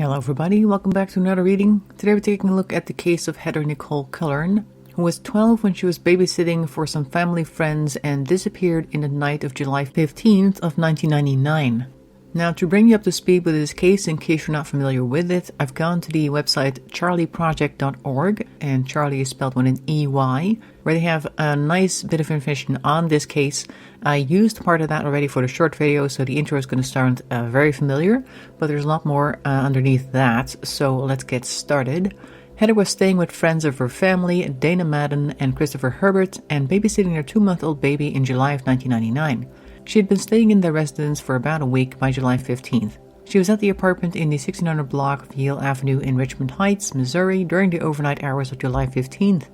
Hello everybody, welcome back to another reading. Today we're taking a look at the case of Heather Nicole Kullorn, who was 12 when she was babysitting for some family friends and disappeared in the night of July 15th of 1999. Now, to bring you up to speed with this case, in case you're not familiar with it, I've gone to the website charlieproject.org, and Charlie is spelled with an EY, where they have a nice bit of information on this case. I used part of that already for the short video, so the intro is going to sound very familiar, but there's a lot more underneath that, so let's get started. Heather was staying with friends of her family, Dana Madden and Christopher Herbert, and babysitting their 2-month-old baby in July of 1999. She had been staying in their residence for about a week by July 15th. She was at the apartment in the 1600 block of Yale Avenue in Richmond Heights, Missouri, during the overnight hours of July 15th.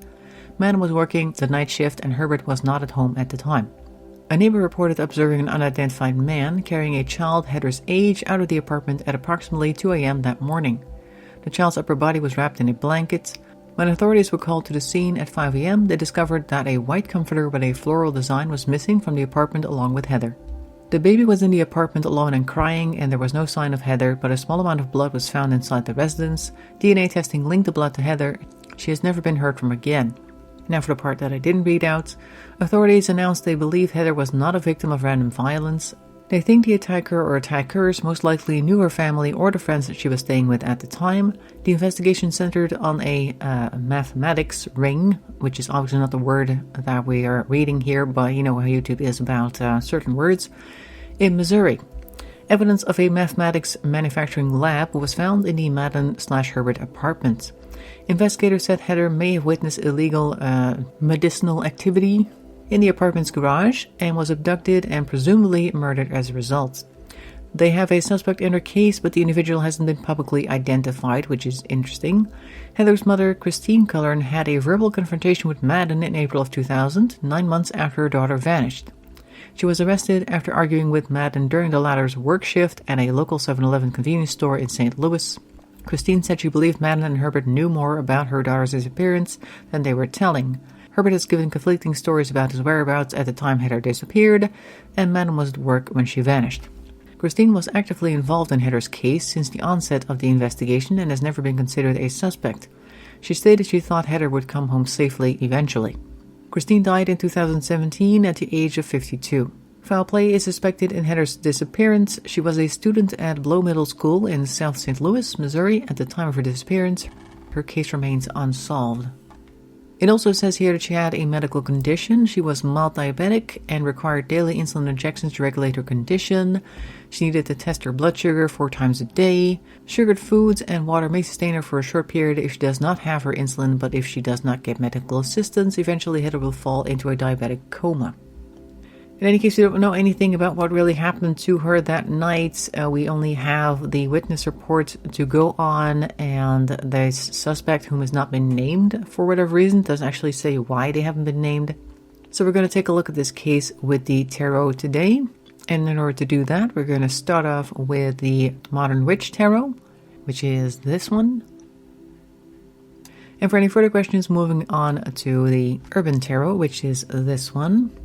Madden was working the night shift and Herbert was not at home at the time. A neighbor reported observing an unidentified man carrying a child Heather's age out of the apartment at approximately 2 a.m. that morning. The child's upper body was wrapped in a blanket. When authorities were called to the scene at 5 a.m., they discovered that a white comforter with a floral design was missing from the apartment along with Heather. The baby was in the apartment alone and crying, and there was no sign of Heather, but a small amount of blood was found inside the residence. DNA testing linked the blood to Heather. She has never been heard from again. Now for the part that I didn't read out. Authorities announced they believe Heather was not a victim of random violence. They think the attacker or attackers most likely knew her family or the friends that she was staying with at the time. The investigation centered on a mathematics ring, which is obviously not the word that we are reading here, but you know how YouTube is about certain words, in Missouri. Evidence of a mathematics manufacturing lab was found in the Madden/Herbert apartment. Investigators said Heather may have witnessed illegal medicinal activity in the apartment's garage and was abducted and presumably murdered as a result. They have a suspect in her case, but the individual hasn't been publicly identified, which is interesting. Heather's mother, Christine Kullorn, had a verbal confrontation with Madden in April of 2000, 9 months after her daughter vanished. She was arrested after arguing with Madden during the latter's work shift at a local 7-Eleven convenience store in St. Louis. Christine said she believed Madden and Herbert knew more about her daughter's disappearance than they were telling. Herbert has given conflicting stories about his whereabouts at the time Heather disappeared, and Madden was at work when she vanished. Christine was actively involved in Heather's case since the onset of the investigation and has never been considered a suspect. She stated she thought Heather would come home safely eventually. Christine died in 2017 at the age of 52. Foul play is suspected in Heather's disappearance. She was a student at Blow Middle School in South St. Louis, Missouri at the time of her disappearance. Her case remains unsolved. It also says here that she had a medical condition. She was mild diabetic and required daily insulin injections to regulate her condition. She needed to test her blood sugar 4 times a day. Sugared foods and water may sustain her for a short period if she does not have her insulin, but if she does not get medical assistance, eventually Heather will fall into a diabetic coma. In any case, we don't know anything about what really happened to her that night. We only have the witness report to go on, and the suspect, whom has not been named for whatever reason, doesn't actually say why they haven't been named. So we're going to take a look at this case with the tarot today. And in order to do that, we're going to start off with the Modern Witch Tarot, which is this one. And for any further questions, moving on to the Urban Tarot, which is this one.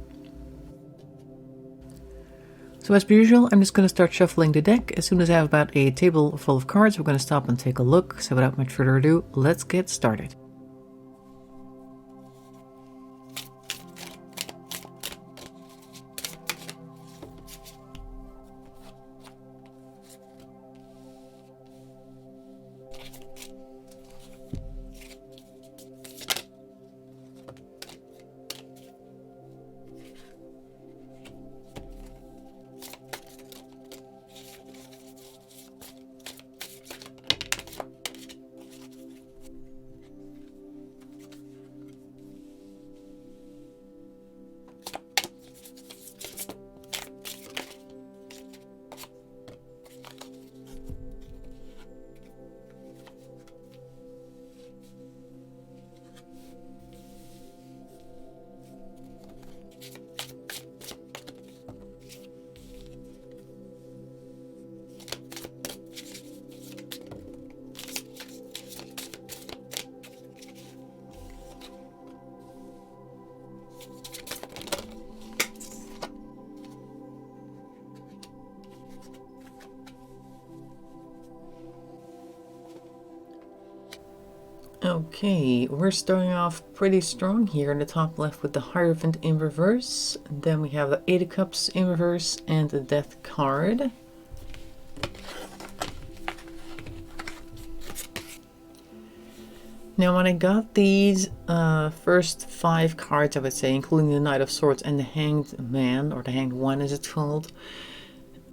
So as per usual, I'm just going to start shuffling the deck. As soon as I have about a table full of cards, we're going to stop and take a look. So without much further ado, let's get started. Okay, we're starting off pretty strong here in the top left with the Hierophant in reverse. Then we have the Eight of Cups in reverse and the Death card. Now when I got these first 5 cards, I would say, including the Knight of Swords and the Hanged Man, or the Hanged One as it's called,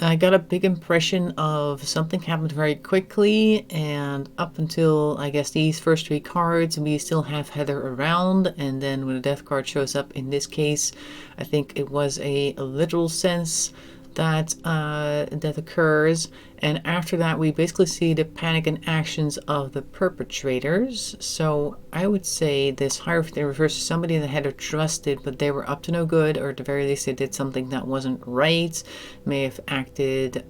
I got a big impression of something happened very quickly, and up until, I guess, these first 3 cards, we still have Heather around, and then when the Death card shows up in this case, I think it was a literal sense that that occurs, and after that we basically see the panic and actions of the perpetrators. So I would say this Hierophant in reverse is somebody that Heather trusted, but they were up to no good, or at the very least they did something that wasn't right, may have acted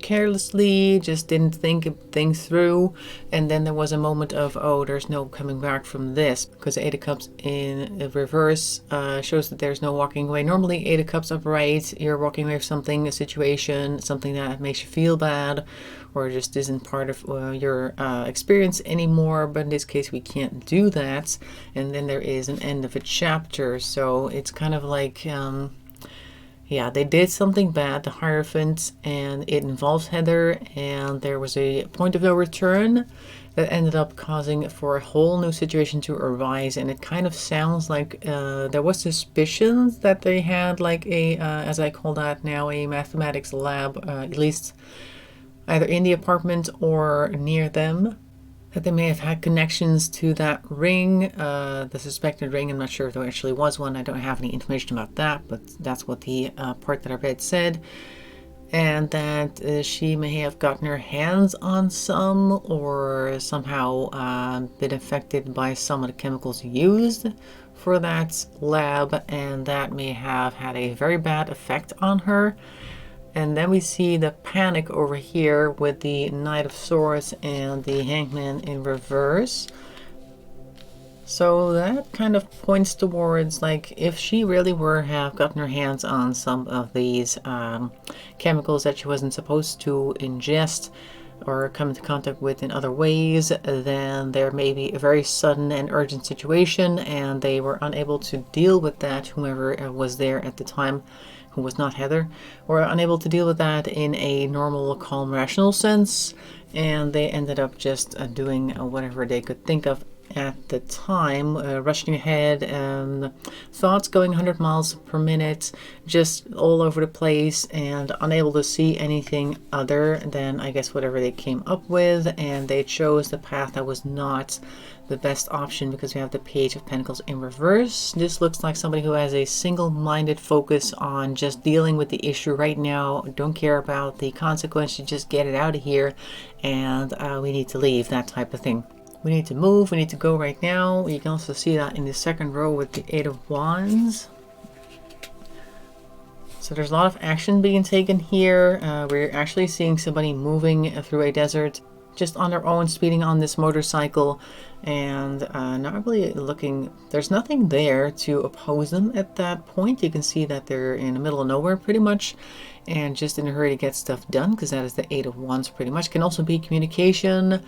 carelessly, just didn't think things through, and then there was a moment of, oh, there's no coming back from this, because Eight of Cups in reverse shows that there's no walking away. Normally Eight of Cups upright, you're walking away from something, a situation, something that makes you feel bad or just isn't part of your experience anymore, but in this case we can't do that, and then there is an end of a chapter. So it's kind of like yeah, they did something bad, the Hierophant, and it involves Heather, and there was a point of no return that ended up causing for a whole new situation to arise. And it kind of sounds like there was suspicions that they had like a, as I call that now, a mathematics lab, at least either in the apartment or near them, that they may have had connections to that ring, the suspected ring. I'm not sure if there actually was one. I don't have any information about that, but that's what the part that I read said. And that she may have gotten her hands on some, or somehow been affected by some of the chemicals used for that lab, and that may have had a very bad effect on her. And then we see the panic over here with the Knight of Swords and the Hangman in reverse. So that kind of points towards, like, if she really were have gotten her hands on some of these chemicals that she wasn't supposed to ingest or come into contact with in other ways, then there may be a very sudden and urgent situation, and they were unable to deal with that, whomever was there at the time, who was not Heather, were unable to deal with that in a normal, calm, rational sense, and they ended up just doing whatever they could think of at the time, rushing ahead, thoughts going 100 miles per minute, just all over the place, and unable to see anything other than, I guess, whatever they came up with, and they chose the path that was not the best option, because we have the Page of Pentacles in reverse. This looks like somebody who has a single-minded focus on just dealing with the issue right now, don't care about the consequences, just get it out of here, and we need to leave, that type of thing. We need to move, we need to go right now. You can also see that in the second row with the Eight of Wands. So there's a lot of action being taken here. We're actually seeing somebody moving through a desert just on their own, speeding on this motorcycle, and not really looking, there's nothing there to oppose them at that point. You can see that they're in the middle of nowhere pretty much, and just in a hurry to get stuff done, because that is the Eight of Wands pretty much. Can also be communication.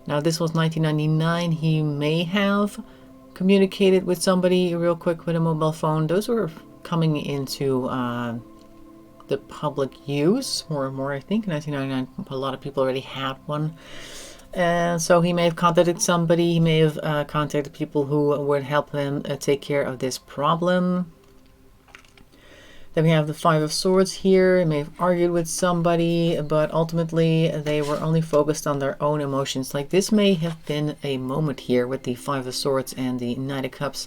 Now this was 1999. He may have communicated with somebody real quick with a mobile phone. Those were coming into the public use more and more. I think in 1999 a lot of people already had one. And so he may have contacted somebody. He may have contacted people who would help him take care of this problem. Then we have the Five of Swords here. They may have argued with somebody, but ultimately they were only focused on their own emotions. Like, this may have been a moment here with the Five of Swords and the Knight of Cups,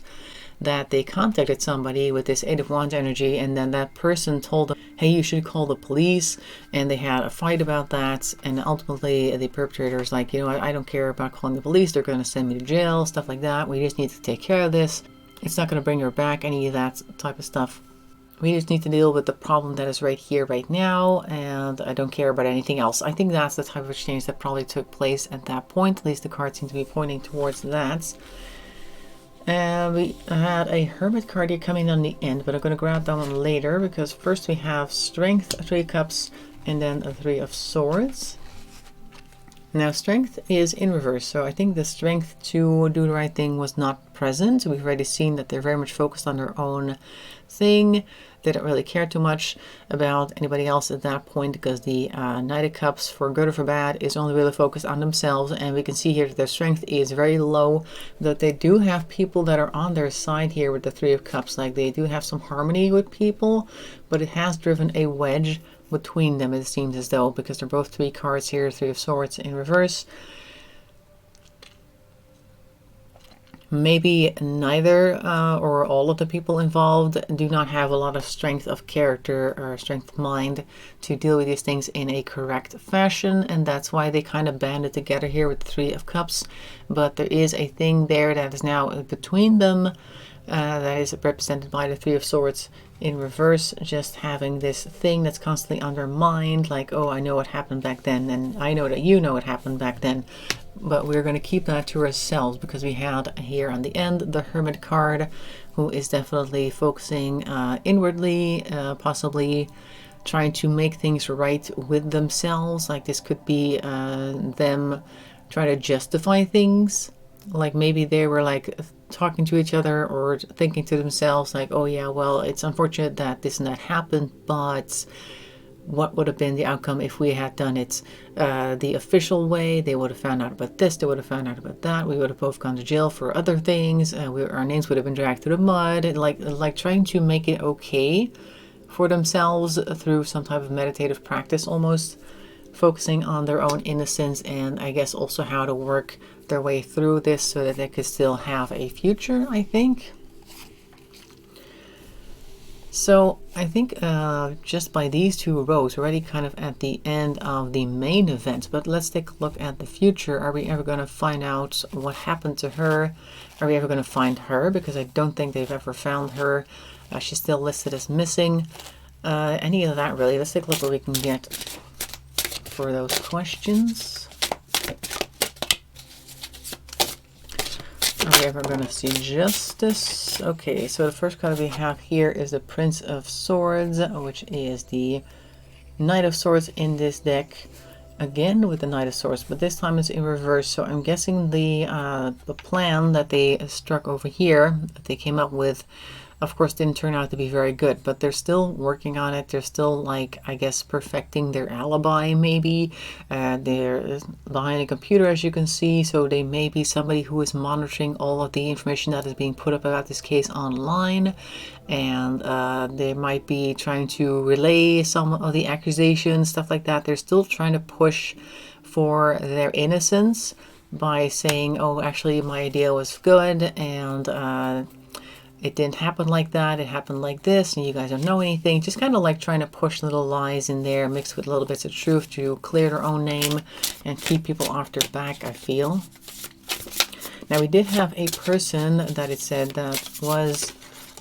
that they contacted somebody with this Eight of Wands energy, and then that person told them, hey, you should call the police, and they had a fight about that, and ultimately the perpetrator is like, you know, I don't care about calling the police, they're going to send me to jail, stuff like that, we just need to take care of this, it's not going to bring her back, any of that type of stuff. We just need to deal with the problem that is right here, right now, and I don't care about anything else. I think that's the type of exchange that probably took place at that point. At least the cards seem to be pointing towards that. And we had a Hermit card here coming on the end, but I'm going to grab that one later, because first we have Strength, Three of Cups, and then a Three of Swords. Now, strength is in reverse, so I think the strength to do the right thing was not present. We've already seen that they're very much focused on their own thing. They don't really care too much about anybody else at that point, because the Knight of Cups, for good or for bad, is only really focused on themselves. And we can see here that their strength is very low, that they do have people that are on their side here with the Three of Cups. Like, they do have some harmony with people, but it has driven a wedge between them, it seems as though, because they're both 3 cards here, Three of Swords in reverse. Maybe neither or all of the people involved do not have a lot of strength of character or strength of mind to deal with these things in a correct fashion, and that's why they kind of banded together here with the Three of Cups. But there is a thing there that is now between them, that is represented by the Three of Swords in reverse, just having this thing that's constantly on their mind, like, oh, I know what happened back then, and I know that you know what happened back then. But we're going to keep that to ourselves, because we had here on the end the Hermit card, who is definitely focusing inwardly, possibly trying to make things right with themselves. Like, this could be them trying to justify things. Like, maybe they were like talking to each other or thinking to themselves like, oh yeah, well, it's unfortunate that this and that happened, but what would have been the outcome if we had done it the official way? They would have found out about this, they would have found out about that, we would have both gone to jail for other things, our names would have been dragged through the mud. And like trying to make it okay for themselves through some type of meditative practice, almost focusing on their own innocence, and I guess also how to work their way through this so that they could still have a future, I think. So I think just by these 2 rows, we're already kind of at the end of the main event. But let's take a look at the future. Are we ever going to find out what happened to her? Are we ever going to find her? Because I don't think they've ever found her. She's still listed as missing. Any of that, really. Let's take a look what we can get for those questions. Are we ever going to see justice? Okay, so the first card we have here is the Prince of Swords, which is the Knight of Swords in this deck. Again with the Knight of Swords, but this time it's in reverse. So I'm guessing the plan that they struck over here, that they came up with, of course didn't turn out to be very good, but they're still working on it. They're still, like, I guess, perfecting their alibi, maybe. They're behind a computer, as you can see, so they may be somebody who is monitoring all of the information that is being put up about this case online, and they might be trying to relay some of the accusations, stuff like that. They're still trying to push for their innocence by saying, oh, actually my idea was good, and it didn't happen like that, it happened like this, and you guys don't know anything. Just kind of like trying to push little lies in there mixed with little bits of truth to clear their own name and keep people off their back, I feel. Now, we did have a person that it said that was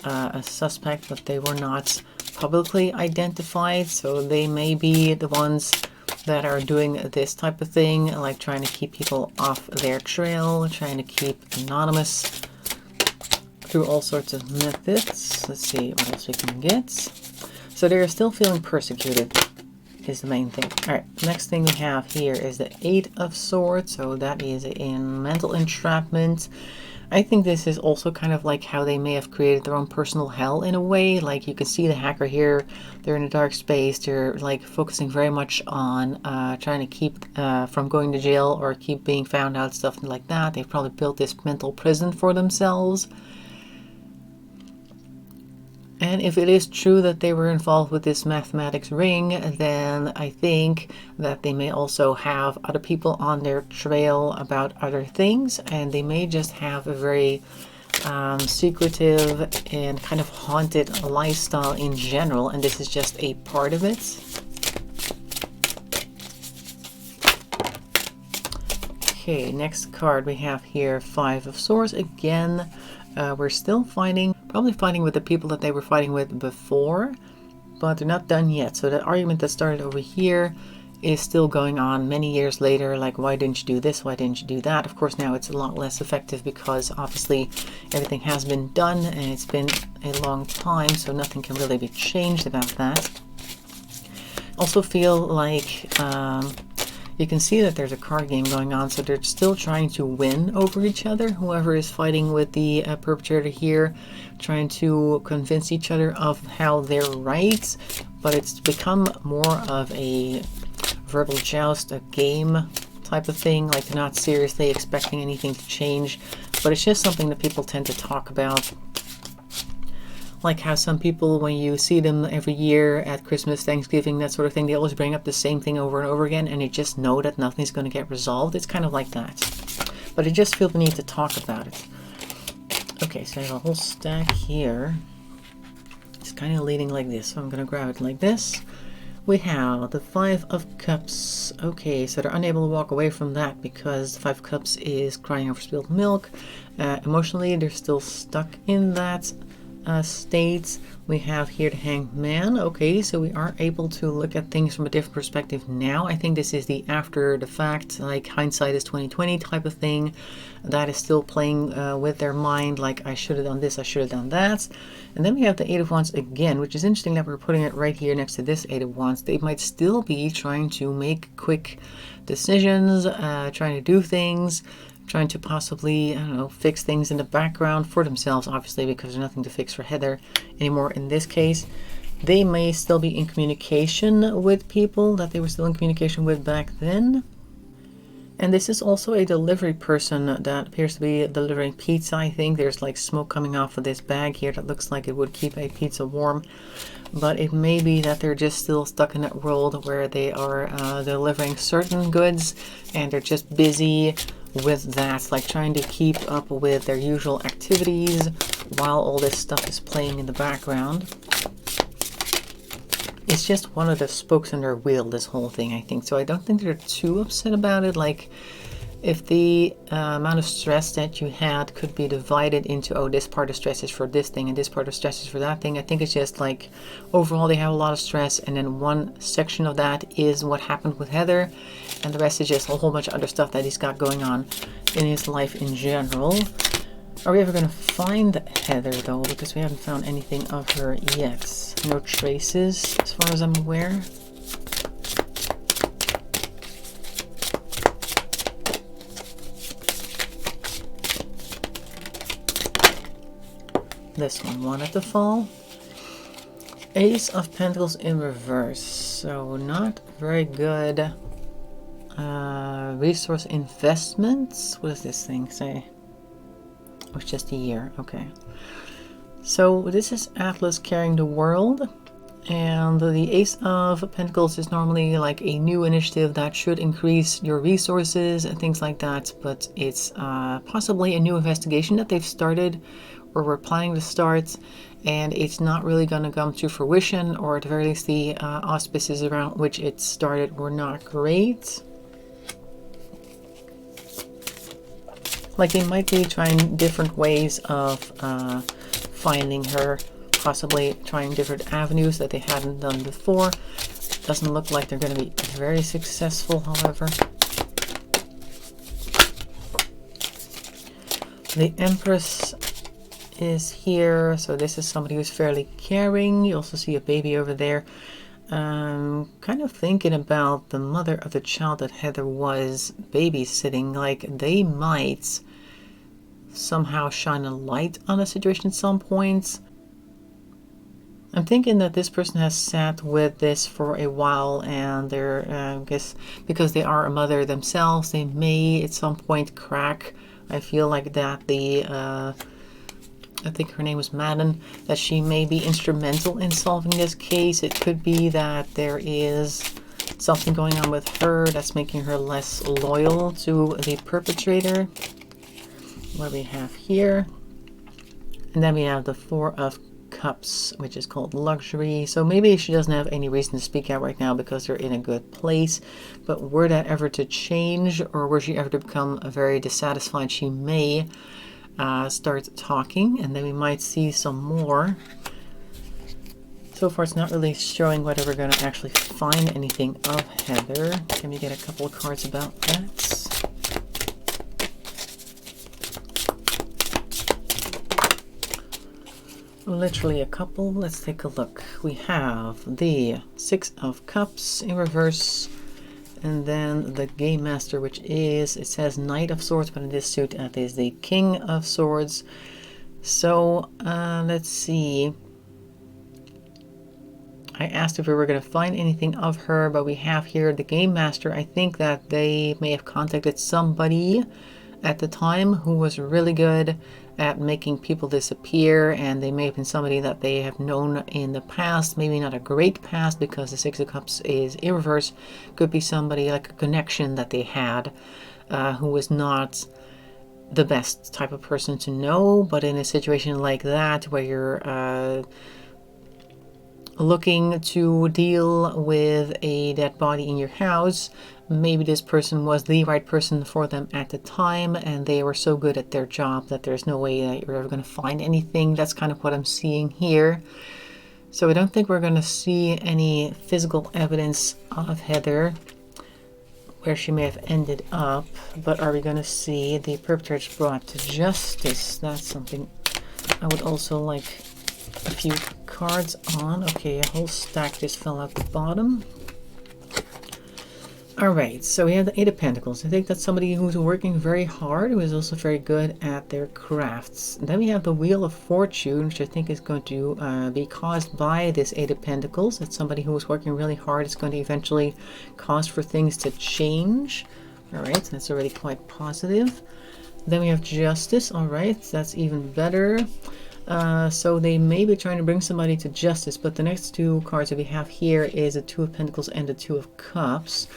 a suspect, but they were not publicly identified, so they may be the ones that are doing this type of thing, like trying to keep people off their trail, trying to keep anonymous through all sorts of methods. Let's see what else we can get. So they're still feeling persecuted is the main thing. All right, next thing we have here is the Eight of Swords. So that is in mental entrapment. I think this is also kind of like how they may have created their own personal hell in a way. Like, you can see the hacker here, they're in a dark space, they're like focusing very much on trying to keep from going to jail or keep being found out, stuff like that. They've probably built this mental prison for themselves. And if it is true that they were involved with this mathematics ring, then I think that they may also have other people on their trail about other things, and they may just have a very secretive and kind of haunted lifestyle in general, and this is just a part of it. Okay, next card we have here, Five of Swords. Again, we're still probably fighting with the people that they were fighting with before, but they're not done yet. So the argument that started over here is still going on many years later, like, why didn't you do this, why didn't you do that? Of course now it's a lot less effective because obviously everything has been done and it's been a long time, so nothing can really be changed about that. Also feel like You can see that there's a card game going on, so they're still trying to win over each other. Whoever is fighting with the perpetrator here, trying to convince each other of how they're right, but it's become more of a verbal joust, a game type of thing. Like, they're not seriously expecting anything to change, but it's just something that people tend to talk about. Like how some people, when you see them every year at Christmas, Thanksgiving, that sort of thing, they always bring up the same thing over and over again, and you just know that nothing's going to get resolved. It's kind of like that. But I just feel the need to talk about it. Okay, so I have a whole stack here. It's kind of leading like this, so I'm going to grab it like this. We have the Five of Cups. Okay, so they're unable to walk away from that because the Five of Cups is crying over spilled milk. Emotionally, they're still stuck in that state. We have here the Hanged Man. Okay, so we are able to look at things from a different perspective now. I think this is the after the fact, like hindsight is 2020 type of thing. That is still playing with their mind, like I should have done this, I should have done that. And then we have the Eight of Wands again, which is interesting that we're putting it right here next to this Eight of Wands. They might still be trying to make quick decisions, trying to do things, trying to possibly, I don't know, fix things in the background for themselves, obviously, because there's nothing to fix for Heather anymore in this case. They may still be in communication with people that they were still in communication with back then. And this is also a delivery person that appears to be delivering pizza, I think. There's like smoke coming off of this bag here that looks like it would keep a pizza warm. But it may be that they're just still stuck in that world where they are delivering certain goods and they're just busy with that, like trying to keep up with their usual activities while all this stuff is playing in the background. It's just one of the spokes in their wheel, this whole thing, I think. So I don't think they're too upset about it. Like, if the amount of stress that you had could be divided into, oh, this part of stress is for this thing and this part of stress is for that thing. I think it's just like, overall they have a lot of stress, and then one section of that is what happened with Heather, and the rest is just a whole bunch of other stuff that he's got going on in his life in general. Are we ever going to find Heather, though? Because we haven't found anything of her yet. No traces, as far as I'm aware. This one wanted to fall. Ace of Pentacles in reverse. So not very good. Resource investments. What does this thing say? Oh, it's just a year. Okay. So this is Atlas carrying the world. And the Ace of Pentacles is normally like a new initiative that should increase your resources and things like that. But it's possibly a new investigation that they've started, or we're planning to start, and it's not really going to come to fruition, or at the very least the auspices around which it started were not great. Like, they might be trying different ways of finding her, possibly trying different avenues that they hadn't done before. Doesn't look like they're going to be very successful, however. The Empress is here, so this is somebody who's fairly caring. You also see a baby over there. Kind of thinking about the mother of the child that Heather was babysitting. Like, they might somehow shine a light on the situation at some point. I'm thinking that this person has sat with this for a while, and they're, I guess, because they are a mother themselves, they may at some point crack. I feel like that I think her name was Madden, that she may be instrumental in solving this case. It could be that there is something going on with her that's making her less loyal to the perpetrator. What do we have here? And then we have the Four of Cups, which is called luxury. So maybe she doesn't have any reason to speak out right now because they're in a good place. But were that ever to change, or were she ever to become very dissatisfied, she may start talking, and then we might see some more. So far it's not really showing whether we're going to actually find anything of Heather. Can we get a couple of cards about that? Literally a couple. Let's take a look. We have the Six of Cups in reverse, And then the Game Master, which is, it says Knight of Swords, but in this suit that is the King of Swords. So let's see. I asked if we were going to find anything of her, but we have here the Game Master. I think that they may have contacted somebody at the time who was really good at making people disappear, and they may have been somebody that they have known in the past, maybe not a great past because the Six of Cups is in reverse. Could be somebody like a connection that they had who was not the best type of person to know, but in a situation like that where you're looking to deal with a dead body in your house, maybe this person was the right person for them at the time, and they were so good at their job that there's no way that you're ever going to find anything. That's kind of what I'm seeing here. So I don't think we're going to see any physical evidence of Heather, where she may have ended up, but are we going to see the perpetrators brought to justice? That's something I would also like a few cards on. Okay, a whole stack just fell out the bottom. All right, so we have the Eight of Pentacles. I think that's somebody who's working very hard, who is also very good at their crafts. Then we have the Wheel of Fortune, which I think is going to be caused by this Eight of Pentacles. It's somebody who is working really hard. It's going to eventually cause for things to change. All right, so that's already quite positive. Then we have Justice. All right, that's even better. So they may be trying to bring somebody to justice, but the next two cards that we have here is the Two of Pentacles and the Two of Cups.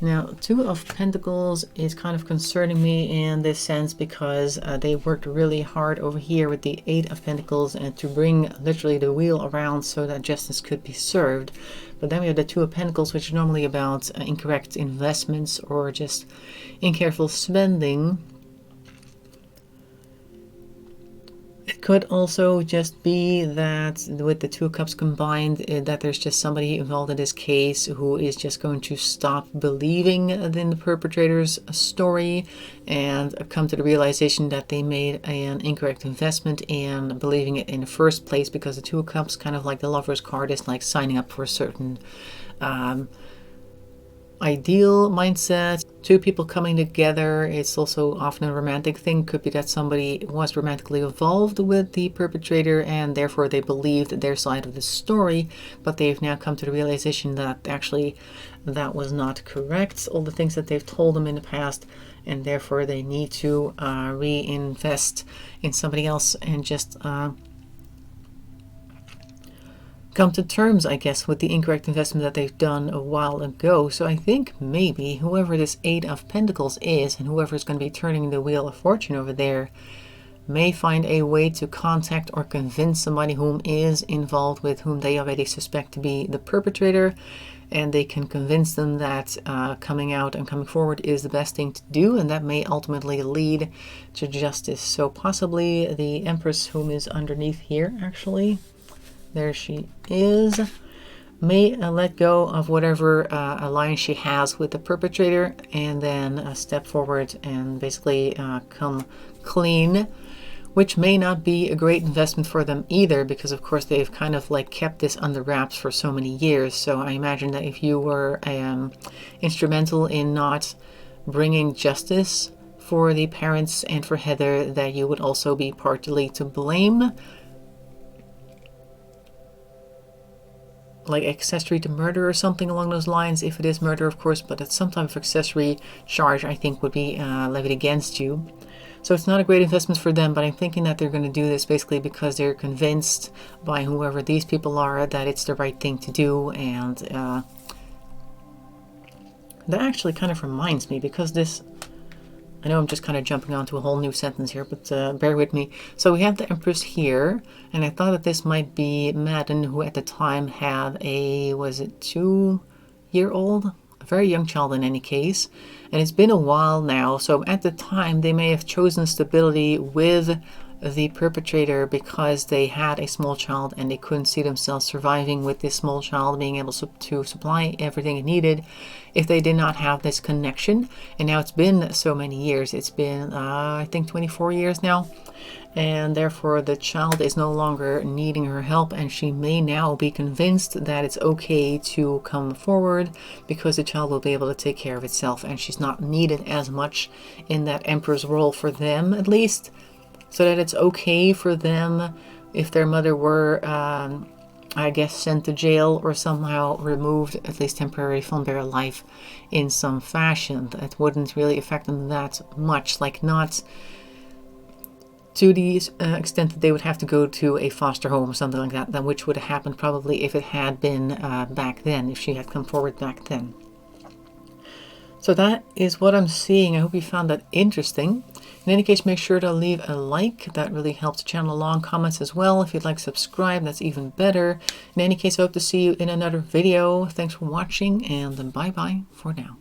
Now, Two of Pentacles is kind of concerning me in this sense because they worked really hard over here with the Eight of Pentacles and to bring literally the wheel around so that justice could be served. But then we have the Two of Pentacles, which is normally about incorrect investments or just incareful spending. It could also just be that with the Two of Cups combined, that there's just somebody involved in this case who is just going to stop believing in the perpetrator's story and come to the realization that they made an incorrect investment and believing it in the first place, because the Two of Cups, kind of like the Lover's card, is like signing up for a certain ideal mindset. Two people coming together. It's also often a romantic thing. Could be that somebody was romantically involved with the perpetrator and therefore they believed their side of the story, but they've now come to the realization that actually that was not correct, all the things that they've told them in the past, and therefore they need to reinvest in somebody else and just come to terms, I guess, with the incorrect investment that they've done a while ago. So I think maybe whoever this Eight of Pentacles is and whoever is going to be turning the Wheel of Fortune over there may find a way to contact or convince somebody whom is involved with whom they already suspect to be the perpetrator, and they can convince them that coming out and coming forward is the best thing to do, and that may ultimately lead to justice. So possibly the Empress, whom is underneath here, actually, there she is, may let go of whatever alliance she has with the perpetrator and then step forward and basically come clean, which may not be a great investment for them either, because of course they've kind of like kept this under wraps for so many years. So I imagine that if you were instrumental in not bringing justice for the parents and for Heather, that you would also be partly to blame. Like accessory to murder or something along those lines, if it is murder, of course, but it's some type of accessory charge I think would be levied against you. So it's not a great investment for them, but I'm thinking that they're going to do this basically because they're convinced by whoever these people are that it's the right thing to do. And that actually kind of reminds me, because this, I know I'm just kind of jumping onto a whole new sentence here, but bear with me. So we have the Empress here, and I thought that this might be Madden, who at the time had a, was it 2-year-old? A very young child in any case. And it's been a while now, so at the time they may have chosen stability with the perpetrator because they had a small child and they couldn't see themselves surviving with this small child, being able to supply everything it needed if they did not have this connection. And now it's been so many years. It's been, I think, 24 years now. And therefore the child is no longer needing her help, and she may now be convinced that it's okay to come forward because the child will be able to take care of itself and she's not needed as much in that emperor's role, for them at least, so that it's okay for them if their mother were I guess sent to jail or somehow removed, at least temporarily, from their life in some fashion. It wouldn't really affect them that much, like not to the extent that they would have to go to a foster home or something like that, which would have happened probably if it had been back then, if she had come forward back then. So that is what I'm seeing. I hope you found that interesting. In any case, make sure to leave a like. That really helps the channel along. Comments as well. If you'd like to subscribe, that's even better. In any case, I hope to see you in another video. Thanks for watching, and bye-bye for now.